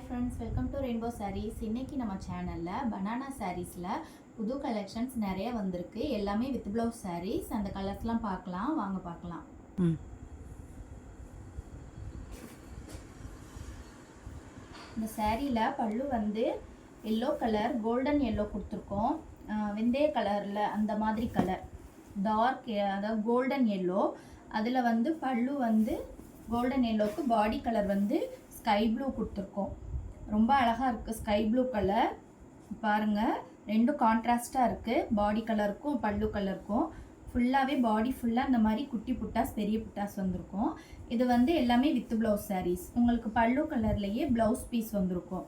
friends, welcome to Rainbow Sarees. இன்னைக்கு நம்ம சேனல்ல banana sareesல புது கலெக்ஷன்ஸ் நிறைய வந்திருக்கு. எல்லாமே வித் ப்ளவுஸ் sarees. அந்த கலர்ஸ்லாம் பார்க்கலாம். வாங்க பார்க்கலாம். இந்த சாரீல பல்லு வந்து yellow கலர், கோல்டன் yellow கொடுத்திருக்கோம். வெந்தய கலர்ல அந்த மாதிரி கலர். டார்க் அதாவது கோல்டன் yellow. அதுல வந்து பல்லு வந்து கோல்டன் yellowக்கு பாடி கலர் வந்து ஸ்கை ப்ளூ கொடுத்துருக்கோம். ரொம்ப அழகாக இருக்குது. ஸ்கை ப்ளூ கலர் பாருங்கள், ரெண்டும் கான்ட்ராஸ்டாக இருக்குது. பாடி கலருக்கும் பல்லு கலருக்கும் ஃபுல்லாகவே பாடி ஃபுல்லாக இந்த மாதிரி குட்டி புட்டாஸ் பெரிய புட்டாஸ் வந்திருக்கும். இது வந்து எல்லாமே வித் ப்ளவுஸ் சாரீஸ். உங்களுக்கு பல்லு கலர்லேயே ப்ளவுஸ் பீஸ் வந்திருக்கும்.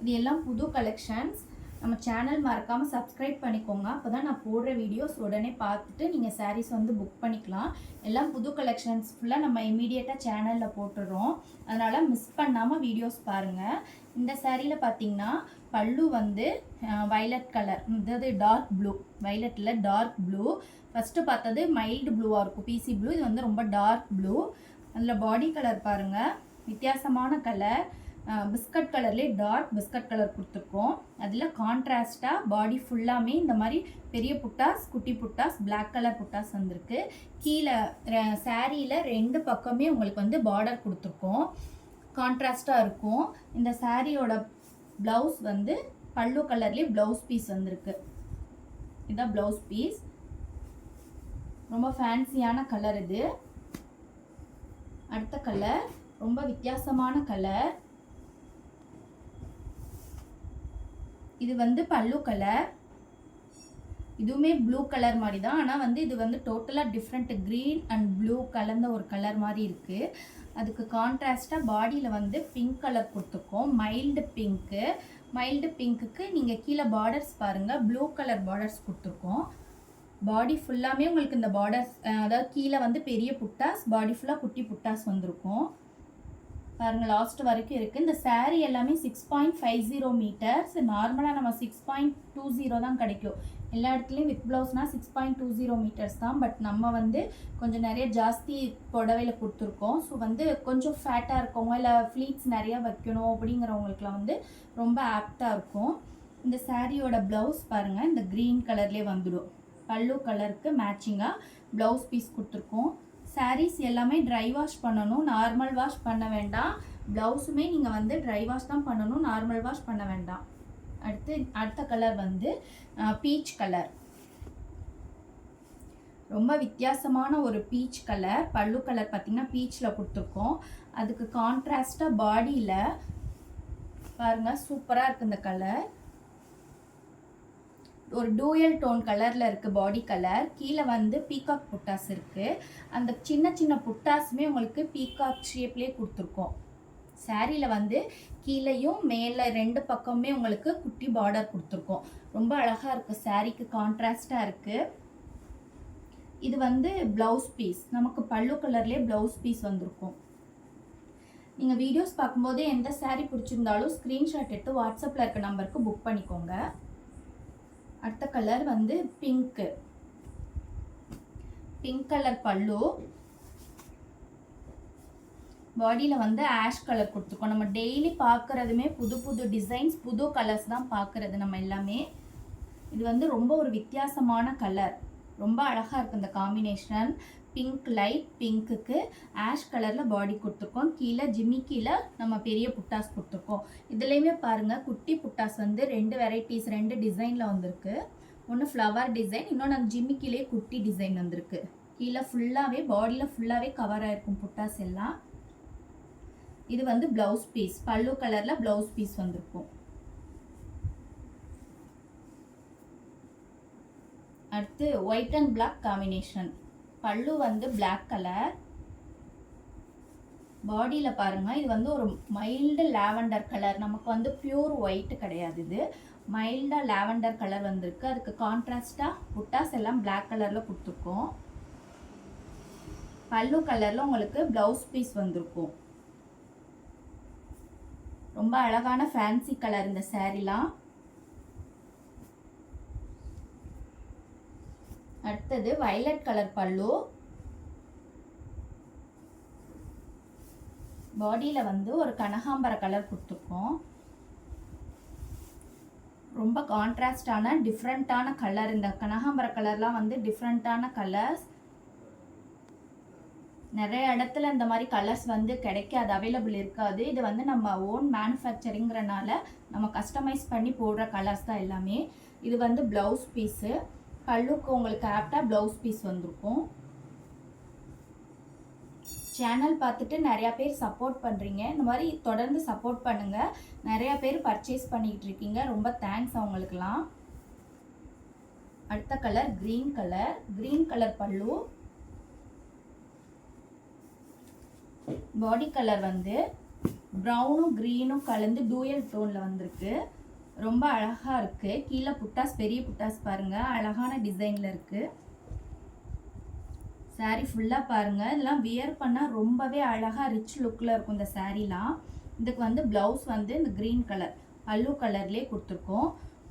இது எல்லாம் புது கலெக்ஷன்ஸ். நம்ம சேனல் மறக்காமல் சப்ஸ்கிரைப் பண்ணிக்கோங்க. அப்போ தான் நான் போடுற வீடியோஸ் உடனே பார்த்துட்டு நீங்கள் சாரீஸ் வந்து புக் பண்ணிக்கலாம். எல்லாம் புது கலெக்ஷன்ஸ் ஃபுல்லாக நம்ம இமீடியட்டாக சேனலில் போட்டுடுறோம். அதனால் மிஸ் பண்ணாமல் வீடியோஸ் பாருங்கள். இந்த சாரியில் பார்த்தீங்கன்னா பல்லு வந்து வைலட் கலர், அதாவது டார்க் ப்ளூ, வைலட்டில் டார்க் ப்ளூ. ஃபஸ்ட்டு பார்த்தது மைல்டு ப்ளூவாக இருக்கும், பிசி ப்ளூ. இது வந்து ரொம்ப டார்க் ப்ளூ. அதில் பாடி கலர் பாருங்கள், வித்தியாசமான கலர். பிஸ்கட் கலர்லேயே டார்க் பிஸ்கட் கலர் கொடுத்துருக்கோம். அதில் கான்ட்ராஸ்டாக பாடி ஃபுல்லாமே இந்த மாதிரி பெரிய புட்டாஸ், குட்டி புட்டாஸ், பிளாக் கலர் புட்டாஸ் வந்திருக்கு. கீழே சாரியில் ரெண்டு பக்கமே உங்களுக்கு வந்து பார்டர் கொடுத்துருக்கோம். கான்ட்ராஸ்டாக இருக்கும். இந்த சாரியோட ப்ளவுஸ் வந்து பல்லு கலர்லேயே ப்ளவுஸ் பீஸ் வந்திருக்கு. இதுதான் ப்ளவுஸ் பீஸ். ரொம்ப ஃபேன்சியான கலர் இது. அடுத்த கலர் ரொம்ப வித்தியாசமான கலர். இது வந்து பல்லு கலர். இதுவுமே ப்ளூ கலர் மாதிரி தான், ஆனால் வந்து இது வந்து டோட்டலாக டிஃப்ரெண்ட். க்ரீன் அண்ட் ப்ளூ கலந்த ஒரு கலர் மாதிரி இருக்குது. அதுக்கு கான்ட்ராஸ்டாக பாடியில் வந்து பிங்க் கலர் கொடுத்துருக்கோம். Mild pink. மைல்டு பிங்க்குக்கு நீங்கள் கீழே பார்டர்ஸ் பாருங்கள், ப்ளூ கலர் பார்டர்ஸ் கொடுத்துருக்கோம். பாடி ஃபுல்லாமே உங்களுக்கு இந்த பார்டர்ஸ், அதாவது கீழே வந்து பெரிய புட்டாஸ், பாடி ஃபுல்லாக குட்டி புட்டாஸ் வந்திருக்கும். பாருங்கள், லாஸ்ட் வரைக்கும் இருக்குது. இந்த சாரீ எல்லாமே 6.50 மீட்டர்ஸ். நார்மலாக நம்ம 6.20 தான் கிடைக்கும். எல்லா இடத்துலையும் வித் ப்ளவுஸ்னால் 6.20 மீட்டர்ஸ் தான். பட் நம்ம வந்து கொஞ்சம் நிறைய ஜாஸ்தி புடவையில் கொடுத்துருக்கோம். ஸோ வந்து கொஞ்சம் ஃபேட்டாக இருக்கவங்க, இல்லை ஃப்ளீட்ஸ் நிறையா வைக்கணும் அப்படிங்கிறவங்களுக்குலாம் வந்து ரொம்ப ஆப்டாக இருக்கும். இந்த சாரியோட ப்ளவுஸ் பாருங்கள், இந்த க்ரீன் கலர்லேயே வந்துடும். பல்லு கலருக்கு மேட்சிங்காக ப்ளவுஸ் பீஸ் கொடுத்துருக்கோம். சாரீஸ் எல்லாமே ட்ரை வாஷ் பண்ணணும், நார்மல் வாஷ் பண்ண வேண்டாம். ப்ளவுஸுமே நீங்கள் வந்து ட்ரை வாஷ் தான் பண்ணணும், நார்மல் வாஷ் பண்ண வேண்டாம். அடுத்த கலர் வந்து பீச் கலர். ரொம்ப வித்தியாசமான ஒரு பீச் கலர். பல்லு கலர் பார்த்திங்கன்னா பீச்சில் கொடுத்துருக்கோம். அதுக்கு கான்ட்ராஸ்டாக பாடியில் பாருங்கள், சூப்பராக இருக்குது இந்த கலர். ஒரு டூயல் டோன் கலரில் இருக்குது பாடி கலர். கீழே வந்து பீகாக் புட்டாஸ் இருக்குது. அந்த சின்ன சின்ன புட்டாஸுமே உங்களுக்கு பீகாக் ஷேப்லேயே கொடுத்துருக்கோம். சாரியில் வந்து கீழேயும் மேலே ரெண்டு பக்கமுமே உங்களுக்கு குட்டி பார்டர் கொடுத்துருக்கோம். ரொம்ப அழகாக இருக்குது. சாரிக்கு கான்ட்ராஸ்டாக இருக்குது. இது வந்து ப்ளவுஸ் பீஸ். நமக்கு பல்லு கலர்லேயே ப்ளவுஸ் பீஸ் வந்திருக்கும். நீங்கள் வீடியோஸ் பார்க்கும்போது எந்த சாரீ பிடிச்சிருந்தாலும் ஸ்க்ரீன்ஷாட் எடுத்து வாட்ஸ்அப்பில் இருக்க நம்பருக்கு புக் பண்ணிக்கோங்க. அடுத்த கலர் வந்து பிங்க்கு. பிங்க் கலர் பல்லு. பாடியில் வந்து ஆஷ் கலர் கொடுத்துருக்கோம். நம்ம டெய்லி பார்க்குறதுமே புது புது டிசைன்ஸ், புது கலர்ஸ் தான் பார்க்குறது நம்ம எல்லாமே. இது வந்து ரொம்ப ஒரு வித்தியாசமான கலர். ரொம்ப அழகாக இருக்குது இந்த காம்பினேஷன். பிங்க், லைட் பிங்க்குக்கு ஆஷ் கலரில் பாடி கொடுத்துருக்கோம். கீழே ஜிம்மி கீழே நம்ம பெரிய புட்டாஸ் கொடுத்துருக்கோம். இதுலேயுமே பாருங்கள், குட்டி புட்டாஸ் வந்து ரெண்டு வெரைட்டிஸ், ரெண்டு டிசைனில் வந்திருக்கு. ஒன்று ஃப்ளவர் டிசைன், இன்னொன்று அந்த ஜிம்மி கீழே குட்டி டிசைன் வந்திருக்கு. கீழே ஃபுல்லாகவே பாடியில் ஃபுல்லாகவே கவர் ஆகிருக்கும் புட்டாஸ் எல்லாம். இது வந்து ப்ளவுஸ் பீஸ். பல்லு கலரில் ப்ளவுஸ் பீஸ் வந்திருக்கும். அடுத்து ஒயிட் அண்ட் பிளாக் காம்பினேஷன். பல்லு வந்து பிளாக் கலர். பாடியில் பாருங்கள், இது வந்து ஒரு மைல்டு லாவெண்டர் கலர். நமக்கு வந்து பியூர் ஒயிட் கிடையாது, இது மைல்டாக லாவெண்டர் கலர் வந்திருக்கு. அதுக்கு கான்ட்ராஸ்டாக புட்டாஸ் எல்லாம் பிளாக் கலரில் கொடுத்துருக்கோம். பல்லு கலரில் உங்களுக்கு ப்ளவுஸ் பீஸ் வந்திருக்கும். ரொம்ப அழகான ஃபேன்சி கலர் இந்த சாரீலாம். அடுத்தது வயலட் கலர் பல்லு. பாடியில் வந்து ஒரு கனகாம்பர கலர் கொடுத்துருக்கோம். ரொம்ப கான்ட்ராஸ்டான டிஃப்ரெண்ட்டான கலர். இந்த கனகாம்பர கலர்லாம் வந்து டிஃப்ரெண்ட்டான கலர்ஸ். நிறைய இடத்துல இந்த மாதிரி கலர்ஸ் வந்து கிடைக்காது, அவைலபிள் இருக்காது. இது வந்து நம்ம ஓன் மேனுஃபேக்சரிங்கிறனால நம்ம கஸ்டமைஸ் பண்ணி போடுற கலர்ஸ் தான் எல்லாமே. இது வந்து ப்ளவுஸ் பீஸு. பல்லுக்கு உங்களுக்கு ஆப்டாக ப்ளவுஸ் பீஸ் வந்திருக்கும். சேனல் பார்த்துட்டு நிறையா பேர் சப்போர்ட் பண்ணுறீங்க. இந்த மாதிரி தொடர்ந்து சப்போர்ட் பண்ணுங்கள். நிறையா பேர் பர்ச்சேஸ் பண்ணிக்கிட்டு இருக்கீங்க. ரொம்ப தேங்க்ஸ் அவங்களுக்குலாம். அடுத்த colour green colour. Green colour பல்லு. பாடி கலர் வந்து ப்ரௌனும் க்ரீனும் கலந்து டூயல் டோனில் வந்திருக்கு. ரொம்ப அழகாக இருக்குது. கீழே புட்டாஸ், பெரிய புட்டாஸ் பாருங்கள், அழகான டிசைனில் இருக்குது. சாரீ ஃபுல்லாக பாருங்கள். இதெல்லாம் வியர் பண்ணால் ரொம்பவே அழகாக ரிச் லுக்கில் இருக்கும் இந்த சாரீலாம். இதுக்கு வந்து ப்ளவுஸ் வந்து இந்த க்ரீன் கலர் பல்லு கலர்லேயே கொடுத்துருக்கோம்.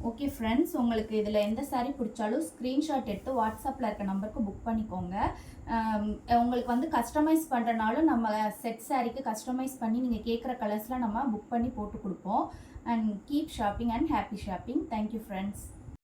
ஓகே ஃப்ரெண்ட்ஸ், உங்களுக்கு இதில் எந்த சாரீ பிடிச்சாலும் ஸ்க்ரீன்ஷாட் எடுத்து வாட்ஸ்அப்பில் இருக்க நம்பருக்கு புக் பண்ணிக்கோங்க. உங்களுக்கு வந்து கஸ்டமைஸ் பண்ணுறனாலும் நம்ம செட் சாரீக்கு கஸ்டமைஸ் பண்ணி நீங்கள் கேட்குற கலர்ஸ்லாம் நம்ம புக் பண்ணி போட்டு கொடுப்போம். And keep shopping and happy shopping. Thank you friends.